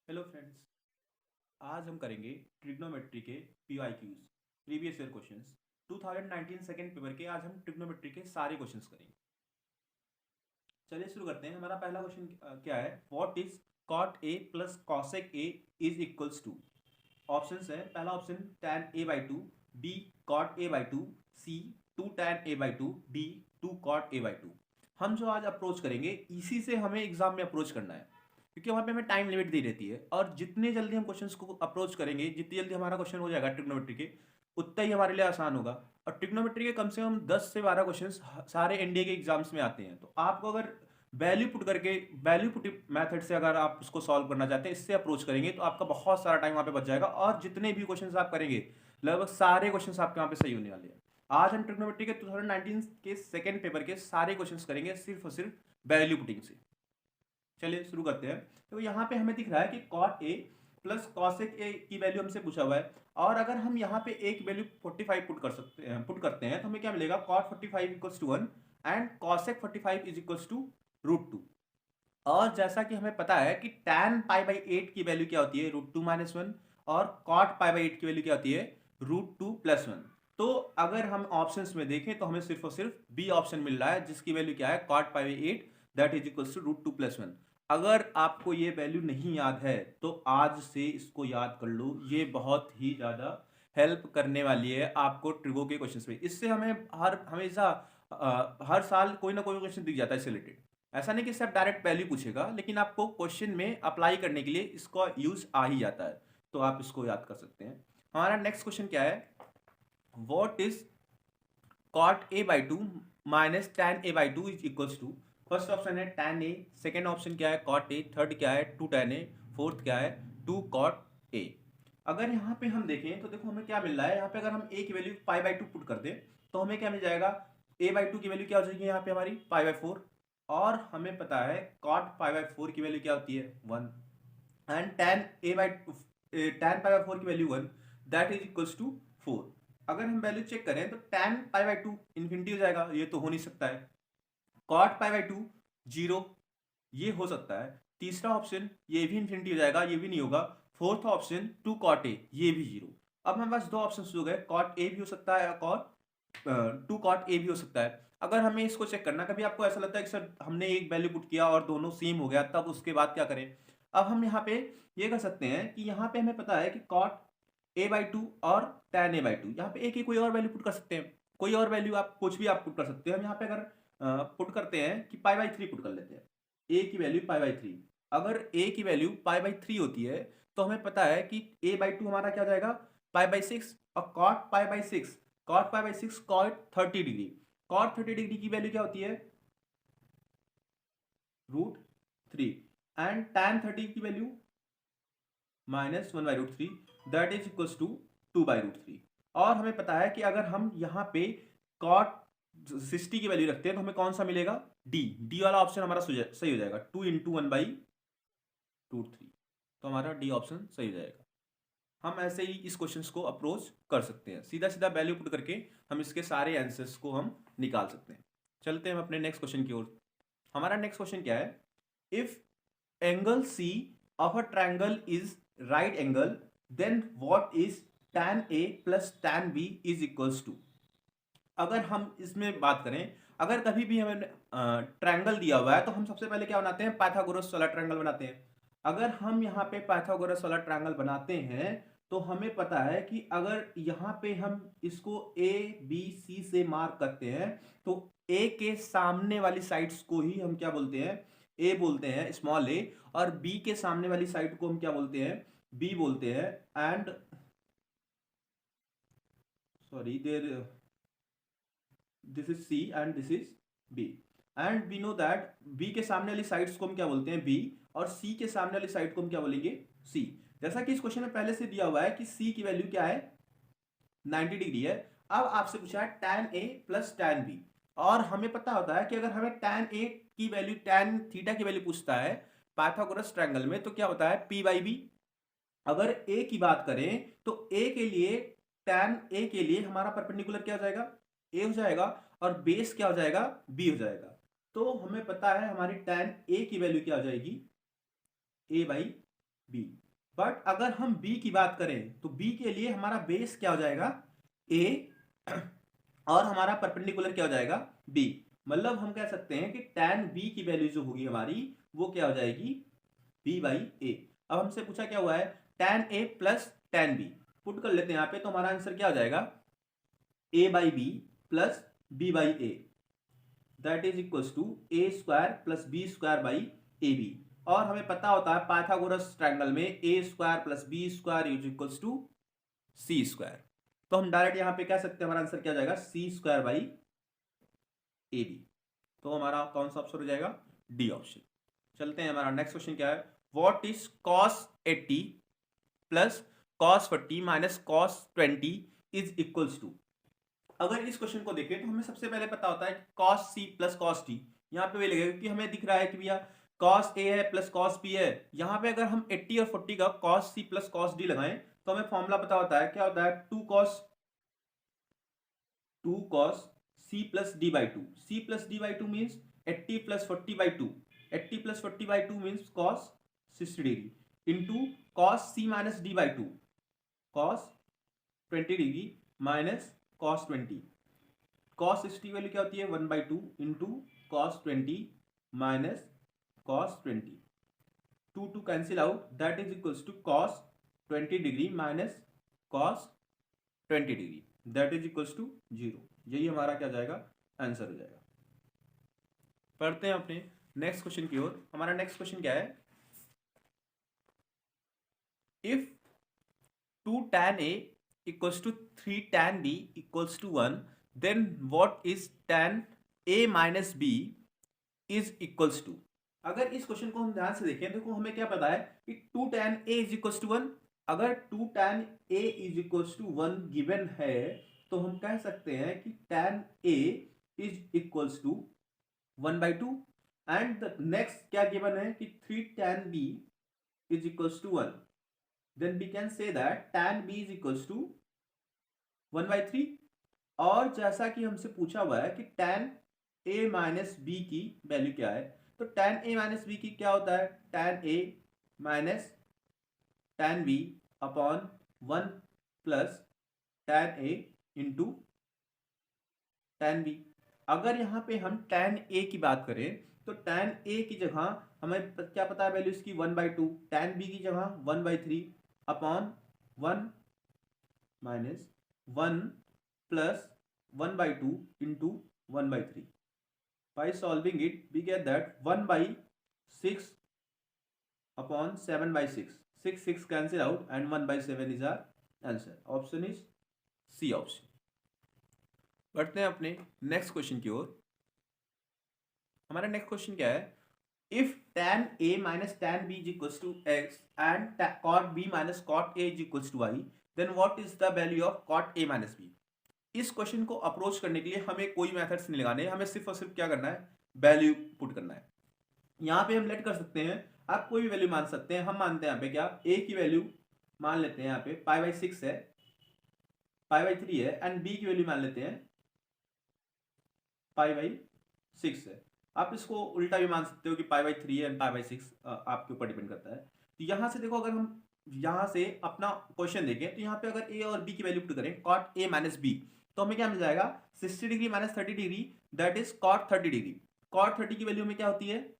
Hello friends. आज हम करेंगे ट्रिग्नोमेट्री के PYQs previous year questions 2019 second paper के। आज हम ट्रिग्नोमेट्री के सारे क्वेश्चंस करेंगे। चलिए शुरू करते हैं। हमारा पहला क्वेश्चन क्या है? What is cot A plus cosec A is equals to. Options है। पहला option tan a/2, B cot a/2, C 2tan a/2, D 2 cot a/2। हम जो आज अप्रोच करेंगे इसी से हमें एग्जाम में अप्रोच करना है, क्योंकि वहाँ पे हमें टाइम लिमिट दी रहती है और जितने जल्दी हम क्वेश्चंस को अप्रोच करेंगे, जितनी जल्दी हमारा क्वेश्चन हो जाएगा ट्रिग्नोमेट्री के, उतना ही हमारे लिए आसान होगा। और ट्रिग्नोमेट्री के कम से कम 10 से 12 क्वेश्चंस सारे एनडीए के एग्जाम्स में आते हैं। तो आपको अगर वैल्यू पुट करके वैल्यू पुट मेथड से अगर आप उसको सॉल्व करना चाहते हैं, इससे अप्रोच करेंगे तो आपका बहुत सारा टाइम वहाँ पे बच जाएगा और जितने भी क्वेश्चंस आप करेंगे लगभग सारे क्वेश्चंस आपके वहाँ पे सही होने वाले हैं। आज हम ट्रिग्नोमेट्री के 2019 के सेकेंड पेपर के सारे क्वेश्चंस करेंगे सिर्फ और सिर्फ वैल्यू पुटिंग से। चलिए शुरू करते हैं। तो यहाँ पे हमें दिख रहा है कि cot a प्लस कॉसेक ए की वैल्यू हमसे पूछा हुआ है, और अगर हम यहाँ पे एक वैल्यू 45 पुट करते हैं तो हमें क्या मिलेगा? cot 45 equals to 1 and cosec 45 is equals to √2। और जैसा कि हमें पता है कि tan π/8 की वैल्यू क्या होती है? √2 - 1, और cot π/8 की वैल्यू क्या होती है? √2 + 1। तो अगर हम ऑप्शंस में देखें तो हमें सिर्फ और सिर्फ बी ऑप्शन मिल रहा है, जिसकी वैल्यू क्या है? cot π/8 that is equals to √2 + 1। अगर आपको ये वैल्यू नहीं याद है तो आज से इसको याद कर लो, ये बहुत ही ज़्यादा हेल्प करने वाली है आपको ट्रिगो के क्वेश्चंस में। इससे हमें हमेशा हर साल कोई ना कोई क्वेश्चन दिख जाता है इससे रिलेटेड। ऐसा नहीं कि सिर्फ डायरेक्ट वैल्यू पूछेगा, लेकिन आपको क्वेश्चन में अप्लाई करने के लिए इसका यूज आ ही जाता है, तो आप इसको याद कर सकते हैं। हमारा नेक्स्ट क्वेश्चन क्या है? What is cot a/2 minus tan a/2 is equals to. First option है tan a, सेकेंड ऑप्शन क्या है? cot a, थर्ड क्या है? 2tan a, फोर्थ क्या है? 2 cot a। अगर यहाँ पे हम देखें तो देखो हमें क्या मिल रहा है। यहाँ पे अगर हम a की वैल्यू π/2 पुट कर दें तो हमें क्या मिल जाएगा? a/2 की वैल्यू क्या हो जाएगी यहाँ पे हमारी? π/4। और हमें पता है cot π/4 की वैल्यू क्या होती है? 1। एंड tan π/4 की value 1 that is equals to 4। अगर हम वैल्यू चेक करें तो tan π/2 इन्फिनिटी हो जाएगा, ये तो हो नहीं सकता है। cot π/2 0, ये हो सकता है। तीसरा ऑप्शन ये भी इन्फिनिटी हो जाएगा, ये भी नहीं होगा। फोर्थ ऑप्शन 2 cot a, ये भी 0। अब हमारे पास दो ऑप्शन हो गए, cot a भी हो सकता है और 2 cot a भी हो सकता है। अगर हमें इसको चेक करना, कभी आपको ऐसा लगता है कि सर हमने एक वैल्यू पुट किया और दोनों सेम हो गया, तब उसके बाद क्या करें? अब हम यहाँ पे ये कर सकते हैं कि यहाँ पे हमें पता है कि cot a/2 और tan a/2, यहाँ पे एक ही कोई और वैल्यू पुट कर सकते हैं। कोई और वैल्यू आप कुछ भी आप पुट कर सकते हैं। हम यहाँ पे अगर पुट करते हैं कि π/3 पुट कर लेते हैं। a की वैल्यू π/3। अगर a की वैल्यू π/3 होती है तो हमें पता है कि a/2 हमारा क्या हो जाएगा? π/6। और cot π/6, cot π/6 cot 30 degree. cot 30 degree की वैल्यू क्या होती है? √3। एंड tan 30 की value -1/√3 that is equals to 2/√3। और हमें पता है कि अगर हम यहाँ पे cot 60 की वैल्यू रखते हैं तो हमें कौन सा मिलेगा? डी वाला ऑप्शन हमारा सही हो जाएगा। 2 × 1/√3, तो हमारा डी ऑप्शन सही हो जाएगा। हम ऐसे ही इस क्वेश्चन को अप्रोच कर सकते हैं, सीधा सीधा वैल्यू पुट करके हम इसके सारे आंसर्स को हम निकाल सकते हैं। चलते हैं हम अपने नेक्स्ट क्वेश्चन की ओर। हमारा नेक्स्ट क्वेश्चन क्या है? If angle C of a triangle is right angle, then what is tan a plus tan b is equals to. अगर हम इसमें बात करें, अगर कभी भी हमें ट्रायंगल दिया हुआ है तो हम सबसे पहले क्या बनाते हैं? पाइथागोरस वाला ट्रायंगल बनाते हैं। अगर हम यहाँ पे पाइथागोरस वाला ट्रायंगल बनाते हैं तो हमें पता है कि अगर यहाँ पे हम इसको ए बी सी से मार्क करते हैं तो ए के सामने वाली साइड्स को ही हम क्या बोलते हैं? ए बोलते हैं, स्मॉल ए। और बी के सामने वाली साइड को हम क्या बोलते हैं? बी बोलते हैं। And sorry there this is C and this is B. And we know that B के सामने वाली साइड्स को हम क्या बोलते हैं? बी। और सी के सामने वाली साइड को हम क्या बोलेंगे? सी। जैसा कि इस क्वेश्चन में पहले से दिया हुआ है कि सी की वैल्यू क्या है? 90 डिग्री है। अब आपसे पूछा है tan a plus tan b, और हमें पता होता है कि अगर हमें tan a की वैल्यू tan थीटा की वैल्यू पूछता है पाइथागोरस ट्रायंगल में तो क्या होता है? p/b। अगर a की बात करें तो a के लिए tan a के लिए हमारा परपेंडिकुलर क्या हो जाएगा? a हो जाएगा। और बेस क्या हो जाएगा? b हो जाएगा। तो हमें पता है हमारी tan a की वैल्यू क्या हो जाएगी? a/b B. बट अगर हम बी की बात करें तो बी के लिए हमारा बेस क्या हो जाएगा, ए, और हमारा परपेंडिकुलर क्या हो जाएगा, बी। मतलब हम कह सकते हैं कि tan बी की वैल्यू जो होगी हमारी वो क्या हो जाएगी, बी बाई ए। अब हमसे पूछा क्या हुआ है, tan ए प्लस tan बी। पुट कर लेते हैं यहाँ पे, तो हमारा आंसर क्या हो जाएगा, A by B plus B by A, that is equals to A square plus B square by A B. और हमें पता होता है पाइथागोरस ट्रायंगल में A square plus B square is equals to C square. तो हम direct यहां पे कह सकते हैं हमारा आंसर क्या हो जाएगा, सी स्क्वायर बाई ए बी। तो हमारा कौन सा ऑप्शन हो जाएगा, डी ऑप्शन। चलते हैं, हमारा नेक्स्ट क्वेश्चन क्या है, what is cos 80 plus cos 40 minus cos 20 is equals to. अगर इस क्वेश्चन को देखें तो हमें सबसे पहले पता होता है cos C plus cos T. यहाँ पे वही लगेगा कि हमें दिख रहा है कि भैया कॉस ए है प्लस कॉस बी है। यहाँ पे अगर हम 80 और 40 का cos C plus cos D लगाएं तो हमें फॉर्मूला पता होता है, क्या होता है, two cos C plus D by two. C plus D by two means 80 plus 40 by two. 80 plus 40 by two means cos 60 degree into cos C minus D by two, cos 20 degree minus cos 20। Cos 60 value क्या होती है, 1/2 into cos 20 minus cos 20। 2 cancel out, that is equals to cos 20 degree minus cos 20 degree, that is equals to 0। यही हमारा क्या जाएगा, answer हो जाएगा। पढ़ते हैं अपने नेक्स्ट क्वेश्चन की ओर। हमारा नेक्स्ट क्वेश्चन क्या है, if 2 tan a equals to 3 tan b equals to 1, then what is tan a minus b is equals to। अगर इस क्वेश्चन को हम ध्यान से देखें देखो हमें क्या पता है कि 2 tan a is equals to 1। अगर 2 tan a is equals to 1 given है तो हम कह सकते हैं कि tan a is equals to 1/2। And the next क्या गिवन है कि 3 tan b is equals to 1, then we can say that tan b is equals to 1/3। और जैसा कि हमसे पूछा हुआ है कि tan a माइनस बी की वैल्यू क्या है, तो tan a माइनस बी की क्या होता है, tan a minus tan b upon 1 plus tan a into tan b। अगर यहाँ पे हम tan a की बात करें तो tan a की जगह हमें क्या पता है वैल्यू इसकी 1/2, tan b की जगह 1/3 upon 1 minus 1 plus 1/2 into 1/3। By solving it, we get that 1/6 upon 7/6. 6 cancel out and 1/7 is our answer. Option is C option. बढ़ते हैं अपने नेक्स्ट क्वेश्चन की ओर। हमारा नेक्स्ट क्वेश्चन क्या है, if tan a minus tan b is equals to x and cot b minus cot a is equals to y, then what is the value of cot a minus b। इस question को approach करने के लिए हमें कोई methods नहीं लगाने, हमें सिर्फ और सिर्फ क्या करना है, वैल्यू पुट करना है। यहाँ पे हम लेट कर सकते हैं, आप कोई भी वैल्यू मान सकते हैं। हम मानते हैं यहाँ पे क्या, a की वैल्यू मान लेते हैं यहाँ पे π/6 है, π/3 है, एंड b की वैल्यू मान लेते हैं π/6 है। आप इसको उल्टा भी मान सकते हो कि π/3 है एंड π/6, आपके ऊपर डिपेंड करता है। तो यहाँ से देखो, अगर हम यहाँ से अपना क्वेश्चन देखें तो यहाँ पे अगर a और b की वैल्यू पुट करें cot a माइनस b, तो हमें क्या मिल जाएगा, 60 degree minus 30 degree, that is cot 30 degree. cot 30 की वैल्यू में क्या होती है,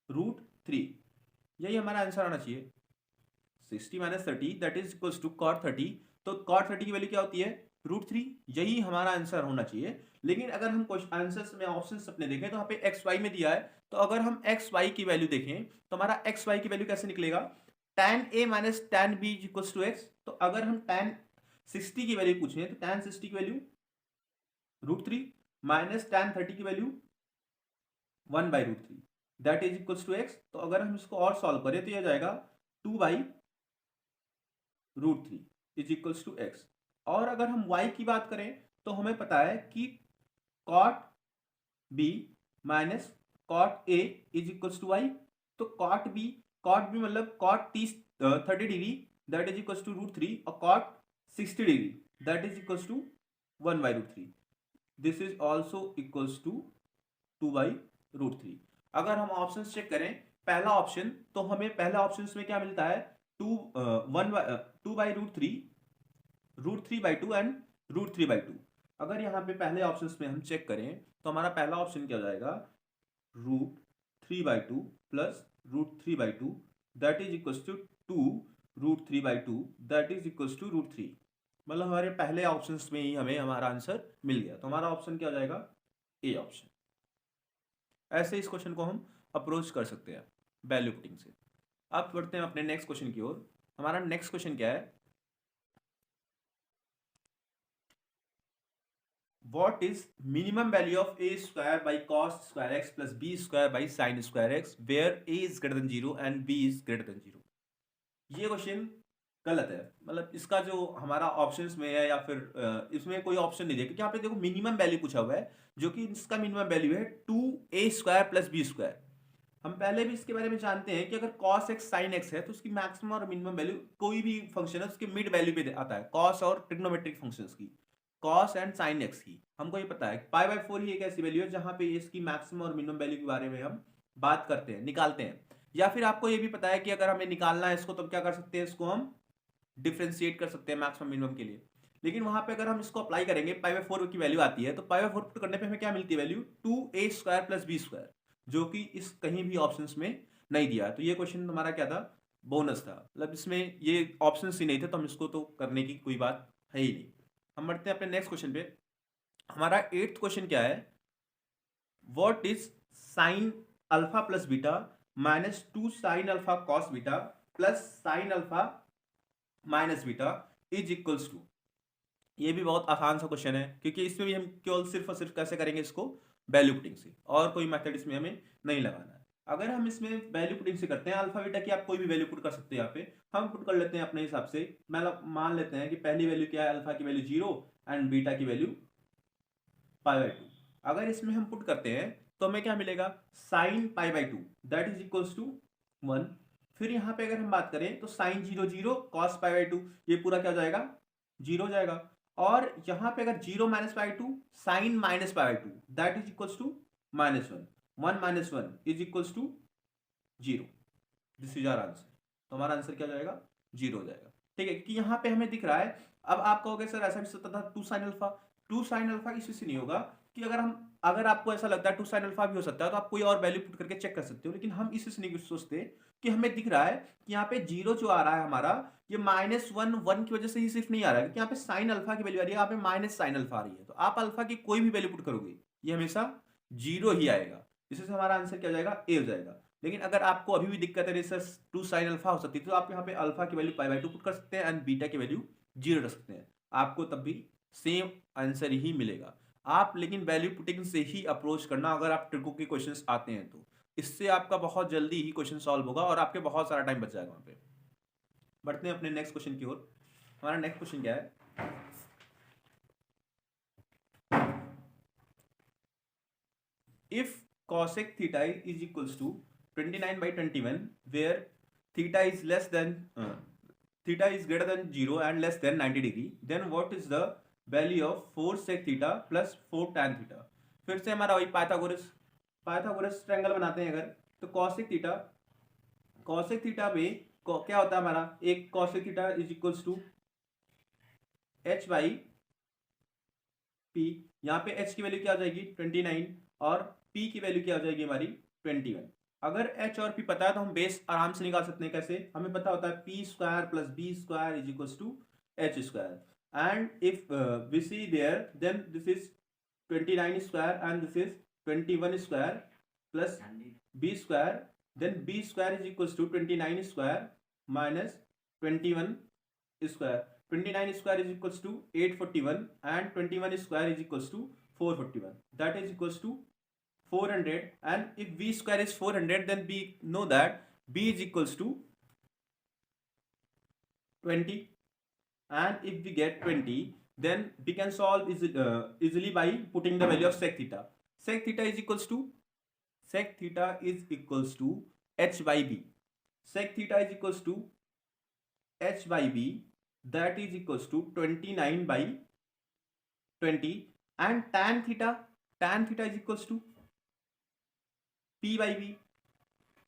√3। यही हमारा आंसर आना चाहिए, 60 minus 30 that is equals to cot 30। तो cot 30 की वैल्यू क्या होती है, √3। यही हमारा आंसर होना चाहिए। लेकिन अगर हम आंसर्स में ऑप्शंस अपने देखें तो यहाँ पे एक्स वाई में दिया है, तो अगर हम एक्स वाई की वैल्यू देखें तो हमारा एक्स वाई की वैल्यू कैसे निकलेगा, tan a minus tan b equals to X. तो अगर हम tan 60 की वैल्यू पूछें तो tan 60 की वैल्यू √3 माइनस tan 30 की value 1/√3, that is equals to X. तो अगर हम इसको और सॉल्व करें तो यह जाएगा 2/√3 इज इक्वल्स टू एक्स। और अगर हम y की बात करें तो हमें पता है कि cot b minus cot a is equals to y। तो cot b मतलब cot 30 degree that is equals to √3 और cot 60 degree that is equals to 1/√3। This is also equals to 2/√3। अगर हम ऑप्शंस चेक करें पहला ऑप्शन, तो हमें पहला ऑप्शन में क्या मिलता है, 2/√3 एंड √3/2। अगर यहाँ पे पहले ऑप्शन में हम चेक करें तो हमारा पहला ऑप्शन क्या हो जाएगा, √3/2 plus √3/2 that is equal to 2√3/2 that is equal to √3। मतलब हमारे पहले ऑप्शन में ही हमें हमारा आंसर मिल गया, तो हमारा ऑप्शन क्या हो जाएगा, ए ऑप्शन। ऐसे इस क्वेश्चन को हम अप्रोच कर सकते हैं वैल्यू पुटिंग से। अब बढ़ते हैं अपने नेक्स्ट क्वेश्चन की ओर। हमारा नेक्स्ट क्वेश्चन क्या है, what is minimum value of a square by cos square x plus b square by sin square x where a is greater than 0 and b is greater than 0। ये question गलत है, मतलब इसका जो हमारा options में है या फिर इसमें कोई ऑप्शन नहीं दिया, क्योंकि यहाँ पे देखो मिनिमम वैल्यू पूछा हुआ है, जो कि इसका मिनिमम वैल्यू है 2a² प्लस बी स्क्वायर। हम पहले भी इसके बारे में जानते हैं कि अगर cos x sin x है तो उसकी मैक्सिमम और मिनिमम वैल्यू कोई भी फंक्शन है उसके मिड वैल्यू पे आता है, cos और ट्रिग्नोमेट्रिक फंक्शंस की, cos एंड sin x की हमको ये पता है। π/4 ही एक ऐसी वैल्यू है जहां पे इसकी मैक्सिमम और मिनिमम वैल्यू के बारे में हम बात करते हैं, निकालते हैं। या फिर आपको ये भी पता है कि अगर हमें निकालना है इसको तो क्या कर सकते हैं, इसको हम डिफ्रेंशिएट कर सकते हैं मैक्सिमम मिनिमम के लिए। लेकिन वहां पे अगर हम इसको अप्लाई करेंगे, π/4 की वैल्यू आती है, तो π/4 पुट करने पे हमें क्या मिलती है value, 2a² plus B square, जो कि इस कहीं भी ऑप्शंस में नहीं दिया। तो ये क्वेश्चन हमारा क्या था, बोनस था, मतलब इसमें ये ऑप्शंस ही नहीं थे, तो हम इसको तो करने की कोई बात है ही नहीं। हम बढ़ते हैं अपने नेक्स्ट क्वेश्चन पे। हमारा 8th क्वेश्चन क्या है, what is sine alpha plus beta minus 2 sine alpha cos beta plus sine alpha minus beta is equals to. ये भी बहुत आसान सा क्वेश्चन है, क्योंकि इसमें भी हम केवल सिर्फ और सिर्फ कैसे करेंगे इसको, वैल्यू पुटिंग से, और कोई मेथड इसमें हमें नहीं लगाना है। अगर हम इसमें वैल्यू पुटिंग से करते हैं, अल्फा बीटा की आप कोई भी वैल्यू पुट कर सकते हैं, यहाँ पे हम पुट कर लेते हैं अपने हिसाब से। मतलब मान लेते हैं कि पहली वैल्यू क्या है, अल्फा की वैल्यू 0 एंड बीटा की वैल्यू π/2। अगर इसमें हम पुट करते हैं तो हमें क्या मिलेगा, sine π/2 that is equals to 1। फिर यहाँ पे अगर हम बात करें तो साइन 0 0 कॉस π/2, ये पूरा क्या हो जाएगा, 0 हो जाएगा। और यहाँ पे अगर 0 minus π/2 sine minus π/2 that is equals to -1, 1 minus 1 is equals to 0। This is our answer. तो हमारा आंसर क्या हो जाएगा, 0 हो जाएगा। ठीक है, क्योंकि यहाँ पे हमें दिख रहा है। अब आप कहोगे सर ऐसा भी सकता था 2 साइन अल्फा, 2 साइन अल्फा इससे नहीं होगा कि अगर आपको ऐसा लगता है 2 साइन अल्फा भी हो सकता है तो आप कोई और वैल्यू पुट करके चेक कर सकते हो, लेकिन हम इससे नहीं सोचते कि हमें दिख रहा है कि यहाँ पे 0 जो आ रहा है हमारा, ये -1 की वजह से ही सिर्फ नहीं आ रहा है, क्योंकि यहाँ पे साइन अल्फा की वैल्यू आ रही है, यहाँ पे माइनस साइन अल्फा आ रही है। तो आप अल्फा की कोई भी वैल्यू पुट करोगे ये हमेशा 0 ही आएगा, इससे हमारा आंसर क्या हो जाएगा, ए हो जाएगा। लेकिन अगर आपको अभी भी दिक्कत है सर 2 साइन अल्फा हो सकती है, तो आप यहाँ पे अल्फा की वैल्यू π/2 पुट कर सकते हैं एंड बीटा की वैल्यू 0 रख सकते हैं, आपको तब भी सेम आंसर ही मिलेगा। आप लेकिन वैल्यू पुटिंग से ही अप्रोच करना अगर आप ट्रिको के क्वेश्चंस आते हैं तो, इससे आपका बहुत जल्दी ही क्वेश्चन सॉल्व होगा और आपके बहुत सारा टाइम बच जाएगा वहां पे। बढ़ते हैं अपने नेक्स्ट क्वेश्चन की ओर। हमारा नेक्स्ट क्वेश्चन क्या है, if cosec theta is equals to 29/21 where theta is less than theta is greater than 0 and less than 90 degree, then what is the value of 4 sec theta plus 4 tan theta। फिर से हमारा वही Pythagoras triangle बनाते हैं अगर, तो cosec theta में क्या होता है हमारा, एक cosec theta is equals to h by p। यहाँ पे h की वैल्यू क्या हो जाएगी 29 और p की वैल्यू क्या हो जाएगी हमारी 21। अगर h और p पता है तो हम बेस आराम से निकाल सकते हैं। कैसे, हमें पता होता है p² plus b² is equals to h², and if we see there then this is 29² and this is 21² plus b², then b² is equals to 29² minus 21²। 29² is equals to 841 and 21² is equals to 441, that is equals to 400, and if b² is 400 then we know that b is equals to 20, and if we get 20 then we can solve easily by putting the value of sec theta। sec theta is equals to h by b, sec theta is equals to h by b, that is equals to 29/20, and tan theta is equals to p by b,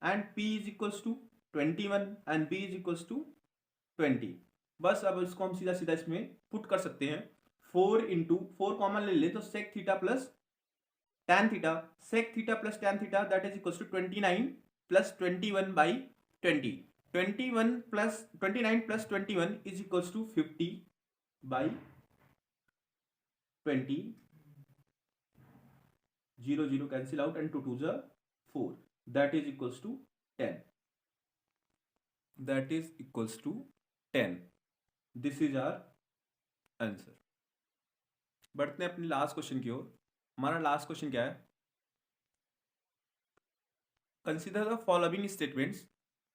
and p is equals to 21 and b is equals to 20। बस अब इसको हम सीधा सीधा इसमें put कर सकते हैं। 4 इंटू 4 कॉमन ले ले तो sec theta plus tan theta, sec theta plus tan theta that is equals to 29 plus 21 by 20। 21 plus 29 plus 21 is equals to 50 by 20। 0 0 cancel out and 2 2 जा 4 that is equals to 10। That is equals to 10। This is our answer. बढ़ते हैं अपने last question की ओर। हमारा last question क्या है? Consider the following statements.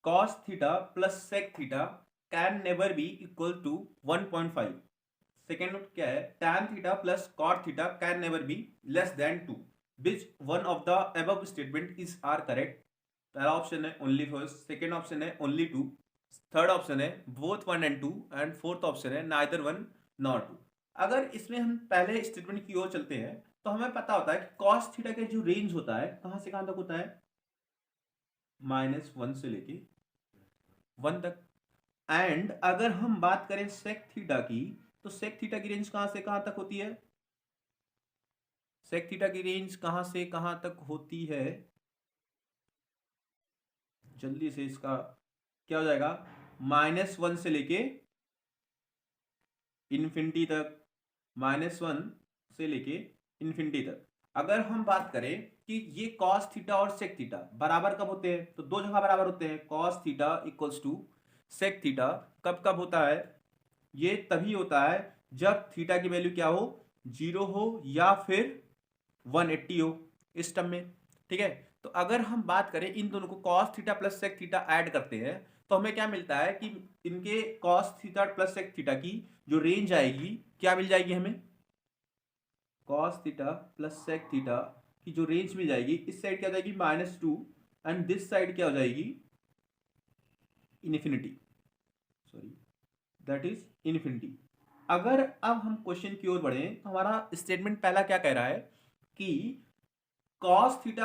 cos theta plus sec theta can never be equal to 1.5। Second क्या है? tan theta plus cot theta can never be less than 2। Which one of the above statement is are correct? पहला option है only first, second option है only two, third option है both 1 and 2 and fourth option है neither 1 nor 2। अगर इसमें हम पहले statement की ओर चलते हैं तो हमें पता होता है कि cos थीटा का जो रेंज होता है कहां से कहां तक होता है? -1 से लेके 1 तक। एंड अगर हम बात करें sec थीटा की तो sec थीटा की रेंज कहां से कहां तक होती है? sec थीटा की रेंज कहां से कहां तक होती है? जल्दी से इसका क्या हो जाएगा? -1 से लेके इन्फिनिटी तक, -1 से लेके इन्फिनिटी तक। अगर हम बात करें कि ये cos थीटा और sec थीटा बराबर कब होते हैं, तो दो जगह बराबर होते हैं। cos theta equals to sec theta कब कब होता है? ये तभी होता है जब थीटा की वैल्यू क्या हो? 0 हो या फिर 180 हो इस टर्म में। ठीक है, तो अगर हम बात करें इन दोनों को cos theta plus sec theta add करते हैं तो हमें क्या मिलता है कि इनके cos theta plus sec theta की जो रेंज आएगी क्या मिल जाएगी हमें? cos theta plus sec theta की जो रेंज मिल जाएगी, इस साइड क्या हो जाएगी? -2 एंड दिस साइड क्या हो जाएगी? Infinity, sorry that is infinity. अगर अब हम क्वेश्चन की ओर बढ़े तो हमारा स्टेटमेंट पहला क्या कह रहा है कि cos थीटा